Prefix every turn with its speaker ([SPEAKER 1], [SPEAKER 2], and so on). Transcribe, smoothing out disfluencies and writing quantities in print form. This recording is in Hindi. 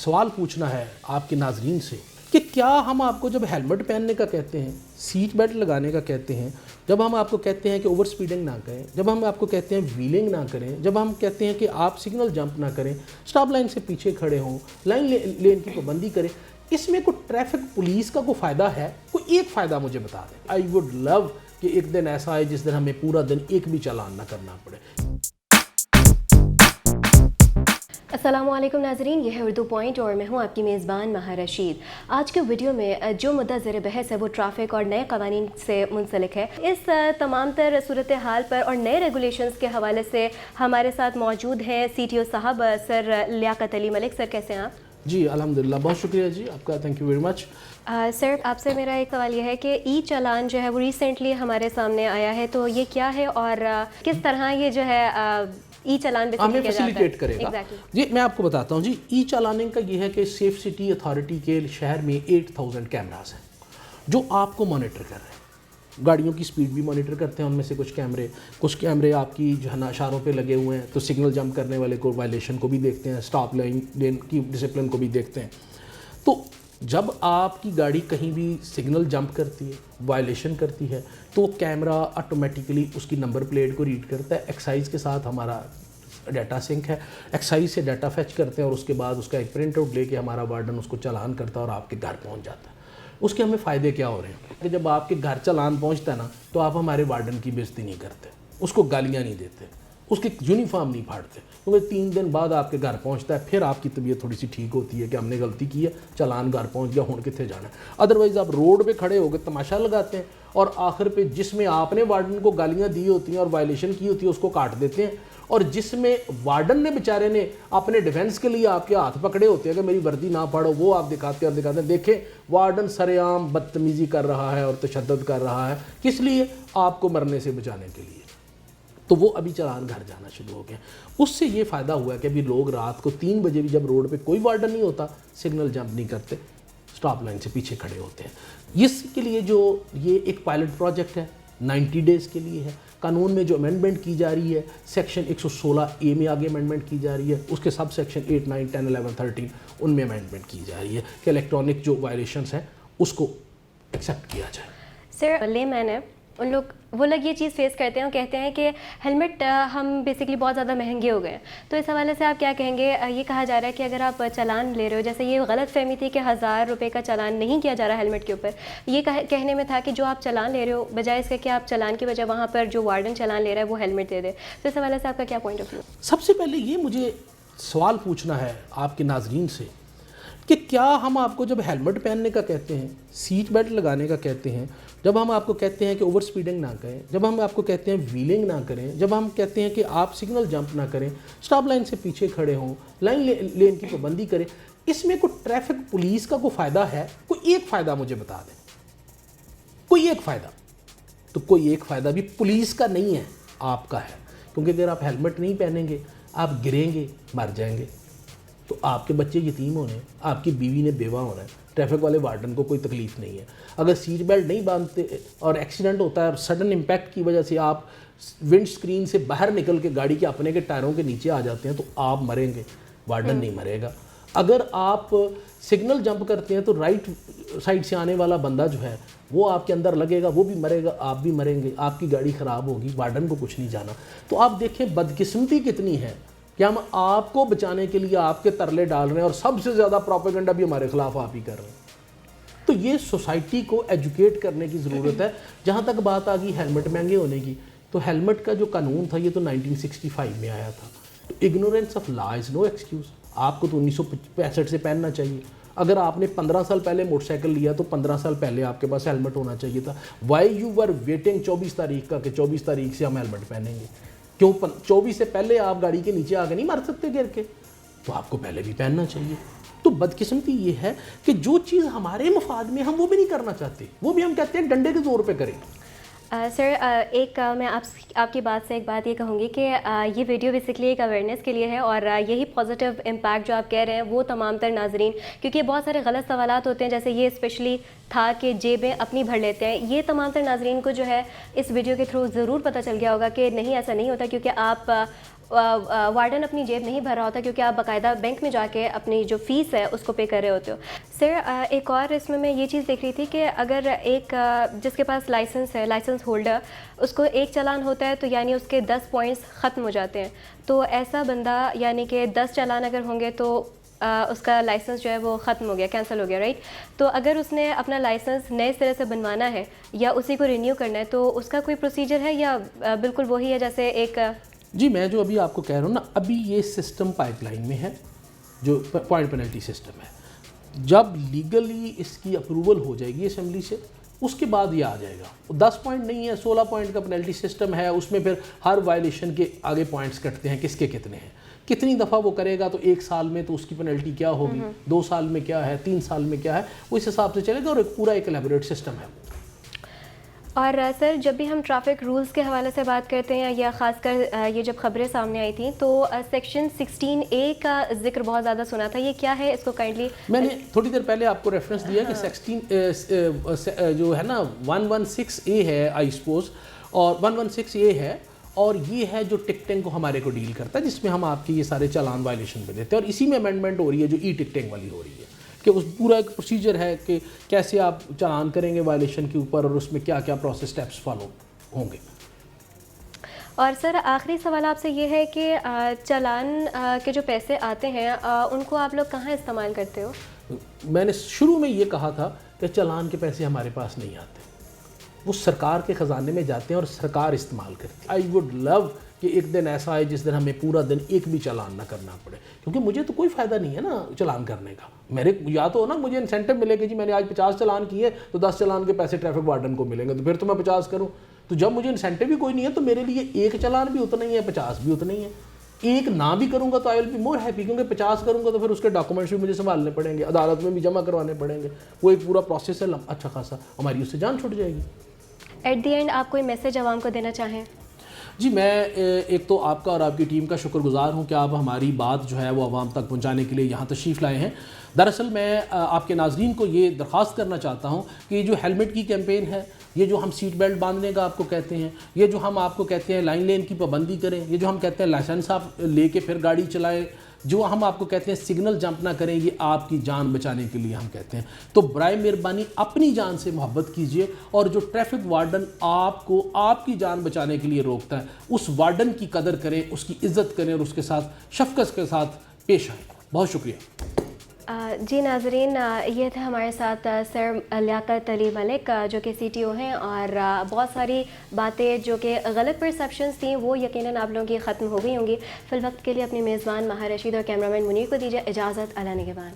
[SPEAKER 1] सवाल पूछना है आपके नाजरीन से कि क्या हम आपको जब हेलमेट पहनने का कहते हैं, सीट बेल्ट लगाने का कहते हैं, जब हम आपको कहते हैं कि ओवर स्पीडिंग ना करें, जब हम आपको कहते हैं व्हीलिंग ना करें, जब हम कहते हैं कि आप सिग्नल जंप ना करें, स्टॉप लाइन से पीछे खड़े हों, लाइन लेन की पाबंदी करें, इसमें कोई ट्रैफिक पुलिस का कोई फ़ायदा है? कोई एक फ़ायदा मुझे बता दें। आई वुड लव कि एक दिन ऐसा आए जिस दिन हमें पूरा दिन एक भी चालान ना करना पड़े।
[SPEAKER 2] अस्सलामुअलैकुम नाज़रीन, यह है उर्दू पॉइंट और मैं हूं आपकी मेज़बान महा रशीद। आज के वीडियो में जो मुद्दा ज़ेर बहस है वो ट्रैफिक और नए क़वानीन से मुंसलिक है। इस तमाम तर सूरत हाल पर और नए रेगुलेशंस के हवाले से हमारे साथ मौजूद हैं CTO साहब सर लियाकत अली मलिक। सर कैसे हैं आप?
[SPEAKER 1] जी अल्हम्दुलिल्लाह, बहुत शुक्रिया जी आपका, thank you very much.
[SPEAKER 2] Sir आपसे मेरा एक सवाल यह है कि ई चालान जो है वो रिसेंटली हमारे सामने आया है, तो ये क्या है और किस तरह ये जो है ई चालान
[SPEAKER 1] हमें फैसिलिटेट करेगा?
[SPEAKER 2] Exactly.
[SPEAKER 1] जी मैं आपको बताता हूँ जी, ई चालानिंग का ये है कि सेफ सिटी अथॉरिटी के शहर में 8000 कैमरास हैं जो आपको मॉनिटर कर रहे हैं। गाड़ियों की स्पीड भी मॉनिटर करते हैं उनमें से कुछ कैमरे आपकी जो है ना इशारों पे लगे हुए हैं, तो सिग्नल जंप करने वाले को वायलेशन को भी देखते हैं, स्टॉप लेन की डिसिप्लिन को भी देखते हैं। तो जब आपकी गाड़ी कहीं भी सिग्नल जंप करती है, वायलेशन करती है, तो कैमरा ऑटोमेटिकली उसकी नंबर प्लेट को रीड करता है। एक्साइज के साथ हमारा डाटा सिंक है, एक्साइज से डाटा फैच करते हैं और उसके बाद उसका एक प्रिंट आउट लेके हमारा वार्डन उसको चालान करता है और आपके घर पहुंच जाता है। उसके हमें फ़ायदे क्या हो रहे हैं कि जब आपके घर चालान पहुंचता है ना, तो आप हमारे वार्डन की बेइज्जती नहीं करते, उसको गालियाँ नहीं देते, उसकी यूनिफॉर्म नहीं फाड़ते, क्योंकि 3 दिन बाद आपके घर पहुंचता है, फिर आपकी तबीयत थोड़ी सी ठीक होती है कि हमने गलती की है, चालान घर पहुंच गया, हुण कितने जाना है। अदरवाइज़ आप रोड पे खड़े होकर तमाशा लगाते हैं और आखिर पे जिसमें आपने वार्डन को गालियां दी होती हैं और वायलेशन की होती है उसको काट देते हैं, और जिसमें वार्डन ने बेचारे ने अपने डिफेंस के लिए आपके हाथ पकड़े होते हैं कि मेरी वर्दी ना फाड़ो, वो आप दिखाते हैं देखें वार्डन सरेआम बदतमीज़ी कर रहा है और तशद्दुद कर रहा है, किस लिए? आपको मरने से बचाने के लिए। तो वो अभी चालान घर जाना शुरू हो गया। उससे ये फ़ायदा हुआ है कि अभी लोग रात को 3 बजे भी जब रोड पे कोई वार्डन नहीं होता, सिग्नल जंप नहीं करते, स्टॉप लाइन से पीछे खड़े होते हैं। इसके लिए जो ये एक पायलट प्रोजेक्ट है 90 डेज़ के लिए है। कानून में जो अमेंडमेंट की जा रही है सेक्शन 116A में आगे अमेंडमेंट की जा रही है, उसके सब सेक्शन 8, 9, 10, 11, 13 उनमें अमेंडमेंट की जा रही है कि इलेक्ट्रॉनिक जो वायलेशंस हैं उसको एक्सेप्ट किया जाए।
[SPEAKER 2] सर लेमैन है, उन लोग वो लोग ये चीज़ फेस करते हैं और कहते हैं कि हेलमेट हम बेसिकली बहुत ज़्यादा महंगे हो गए हैं, तो इस हवाले से आप क्या कहेंगे? ये कहा जा रहा है कि अगर आप चालान ले रहे हो, जैसे ये गलत फहमी थी कि 1000 रुपये का चालान नहीं किया जा रहा हेलमेट के ऊपर, ये कहने में था कि जो आप चालान ले रहे हो बजाय इसके कि आप चालान की बजाय वहाँ पर जो वार्डन चालान ले रहा है वो हेलमेट दे दे, तो इस हवाले से आपका क्या पॉइंट ऑफ व्यू?
[SPEAKER 1] सबसे पहले ये मुझे सवाल पूछना है आपके नाजरीन से कि क्या हम आपको जब हेलमेट पहनने का कहते हैं, सीट बेल्ट लगाने का कहते हैं, जब हम आपको कहते हैं कि ओवर स्पीडिंग ना करें, जब हम आपको कहते हैं व्हीलिंग ना करें, जब हम कहते हैं कि आप सिग्नल जंप ना करें, स्टॉप लाइन से पीछे खड़े हों, लाइन लेन की पाबंदी करें, इसमें कोई ट्रैफिक पुलिस का कोई फ़ायदा है? कोई एक फ़ायदा मुझे बता दें, कोई एक फ़ायदा। तो कोई एक फ़ायदा भी पुलिस का नहीं है, आपका है, क्योंकि अगर आप हेलमेट नहीं पहनेंगे आप गिरेंगे, मर जाएंगे, तो आपके बच्चे यतीम होने, आपकी बीवी ने बेवा होना है, ट्रैफिक वाले वार्डन को कोई तकलीफ़ नहीं है। अगर सीट बेल्ट नहीं बांधते और एक्सीडेंट होता है और सडन इम्पैक्ट की वजह से आप विंड स्क्रीन से बाहर निकल के गाड़ी के अपने के टायरों के नीचे आ जाते हैं, तो आप मरेंगे, वार्डन नहीं मरेगा। अगर आप सिग्नल जंप करते हैं तो राइट साइड से आने वाला बंदा जो है वो आपके अंदर लगेगा, वो भी मरेगा, आप भी मरेंगे, आपकी गाड़ी ख़राब होगी, वार्डन को कुछ नहीं जाना। तो आप देखें बदकिस्मती कितनी है कि हम आपको बचाने के लिए आपके तरले डाल रहे हैं और सबसे ज़्यादा प्रोपेगेंडा भी हमारे खिलाफ आप ही कर रहे हैं। तो ये सोसाइटी को एजुकेट करने की ज़रूरत है। जहाँ तक बात आ गई हेलमेट महंगे होने की, तो हेलमेट का जो कानून था ये तो 1965 में आया था। तो ignorance of law is no excuse. आपको तो 1965 से पहनना चाहिए। अगर आपने 15 साल पहले मोटरसाइकिल लिया तो 15 साल पहले आपके पास हेलमेट होना चाहिए था। वाई यू वर वेटिंग 24 तारीख का कि 24 तारीख से हम हेलमेट पहनेंगे? क्यों 24 से पहले आप गाड़ी के नीचे आके नहीं मर सकते गिर के? तो आपको पहले भी पहनना चाहिए। तो बदकिस्मती ये है कि जो चीज़ हमारे मफाद में हम वो भी नहीं करना चाहते, वो भी हम कहते हैं डंडे के ज़ोर पे करें।
[SPEAKER 2] सर मैं आपकी बात से एक बात ये कहूँगी कि ये वीडियो बेसिकली एक अवेयरनेस के लिए है और यही पॉजिटिव इम्पैक्ट जो आप कह रहे हैं वो तमाम तर नाजरीन, क्योंकि बहुत सारे गलत सवालात होते हैं, जैसे ये स्पेशली था कि जेबें अपनी भर लेते हैं, ये तमाम तर नाजरीन को जो है इस वीडियो के थ्रू ज़रूर पता चल गया होगा कि नहीं, ऐसा नहीं होता, क्योंकि आप वार्डन अपनी जेब नहीं भर रहा होता, क्योंकि आप बाकायदा बैंक में जाके अपनी जो फ़ीस है उसको पे कर रहे होते हो। सर एक और इसमें मैं ये चीज़ देख रही थी कि अगर एक जिसके पास लाइसेंस है, लाइसेंस होल्डर, उसको एक चालान होता है तो यानी उसके 10 पॉइंट्स ख़त्म हो जाते हैं। तो ऐसा बंदा यानी कि 10 चालान अगर होंगे तो उसका लाइसेंस जो है वो ख़त्म हो गया, कैंसिल हो गया, राइट। तो अगर उसने अपना लाइसेंस नए सिरे से बनवाना है या उसी को रिन्यू करना है तो उसका कोई प्रोसीजर है या बिल्कुल वही है जैसे एक
[SPEAKER 1] जी, मैं जो अभी आपको कह रहा हूँ ना, अभी ये सिस्टम पाइपलाइन में है, जो पॉइंट पेनल्टी सिस्टम है। जब लीगली इसकी अप्रूवल हो जाएगी असेंबली से, उसके बाद ये आ जाएगा। 10 पॉइंट नहीं है, 16 पॉइंट का पेनल्टी सिस्टम है। उसमें फिर हर वायलेशन के आगे पॉइंट्स कटते हैं, किसके कितने हैं, कितनी दफ़ा वो करेगा, तो 1 साल में तो उसकी पेनल्टी क्या होगी, 2 साल में क्या है, 3 साल में क्या है, वो इस हिसाब से चलेगा। और एक पूरा एक एलेबोरेट सिस्टम है।
[SPEAKER 2] और सर जब भी हम ट्रैफिक रूल्स के हवाले से बात करते हैं या ख़ासकर ये जब खबरें सामने आई थी तो सेक्शन 16A का जिक्र बहुत ज़्यादा सुना था। ये क्या है, इसको काइंडली
[SPEAKER 1] मैंने थोड़ी देर पहले आपको रेफरेंस दिया कि 16 जो है ना 116A है आई सपोज, और 116A है, और ये है जो टिकटिंग को हमारे को डील करता है, जिसमें हम आपके ये सारे चालान वायलेशन पे देते हैं। और इसी में अमेंडमेंट हो रही है जो ई टिकटिंग वाली हो रही है, कि उस पूरा एक प्रोसीजर है कि कैसे आप चालान करेंगे वायलेशन के ऊपर और उसमें क्या क्या प्रोसेस स्टेप्स फॉलो होंगे।
[SPEAKER 2] और सर आखिरी सवाल आपसे ये है कि चालान के जो पैसे आते हैं उनको आप लोग कहाँ इस्तेमाल करते हो?
[SPEAKER 1] मैंने शुरू में ये कहा था कि चालान के पैसे हमारे पास नहीं आते, वो सरकार के ख़जाने में जाते हैं और सरकार इस्तेमाल करती है। आई वुड लव कि एक दिन ऐसा आए जिस दिन हमें पूरा दिन एक भी चालान ना करना पड़े, क्योंकि मुझे तो कोई फ़ायदा नहीं है ना चालान करने का। मेरे या तो ना मुझे इंसेंटिव मिले कि जी मैंने आज 50 चालान किए तो 10 चालान के पैसे ट्रैफिक वार्डन को मिलेंगे, तो फिर तो मैं 50 करूँ। तो जब मुझे इंसेंटिव भी कोई नहीं है तो मेरे लिए एक चालान भी उतना ही है, 50 भी उतना ही है। एक ना भी करूँगा तो I will be more happy, क्योंकि 50 करूँगा तो फिर उसके डॉक्यूमेंट्स भी मुझे संभालने पड़ेंगे, अदालत में भी जमा करवाने पड़ेंगे, वो एक पूरा प्रोसेस है अच्छा खासा, हमारी उससे जान छूट जाएगी।
[SPEAKER 2] एट दी एंड आप कोई मैसेज आवाम को देना चाहें?
[SPEAKER 1] जी, मैं एक तो आपका और आपकी टीम का शुक्रगुजार हूं कि आप हमारी बात जो है वो आवाम तक पहुंचाने के लिए यहाँ तशरीफ़ लाए हैं। दरअसल मैं आपके नाज़रीन को ये दरख्वास्त करना चाहता हूं कि ये जो हेलमेट की कैंपेन है, ये जो हम सीट बेल्ट बांधने का आपको कहते हैं, ये जो हम आपको कहते हैं लाइन लेन की पाबंदी करें, ये जो हम कहते हैं लाइसेंस आप लेके फिर गाड़ी चलाएं, जो हम आपको कहते हैं सिग्नल जंप ना करें, ये आपकी जान बचाने के लिए हम कहते हैं। तो बराए मेहरबानी अपनी जान से मोहब्बत कीजिए, और जो ट्रैफिक वार्डन आपको आपकी जान बचाने के लिए रोकता है, उस वार्डन की कदर करें, उसकी इज़्ज़त करें और उसके साथ शफ़क़त के साथ पेश आएँ। बहुत शुक्रिया।
[SPEAKER 2] जी नाज़रीन, ये थे हमारे साथ सर लियाकत अली मलिक जो कि CTO हैं, और बहुत सारी बातें जो कि गलत परसेप्शंस थी वो यकीनन आप लोगों की ख़त्म हो गई होंगी। फ़िल वक्त के लिए अपने मेज़बान महा रशीद और कैमरामैन मुनीर को दीजिए इजाज़त। अला निगहबान।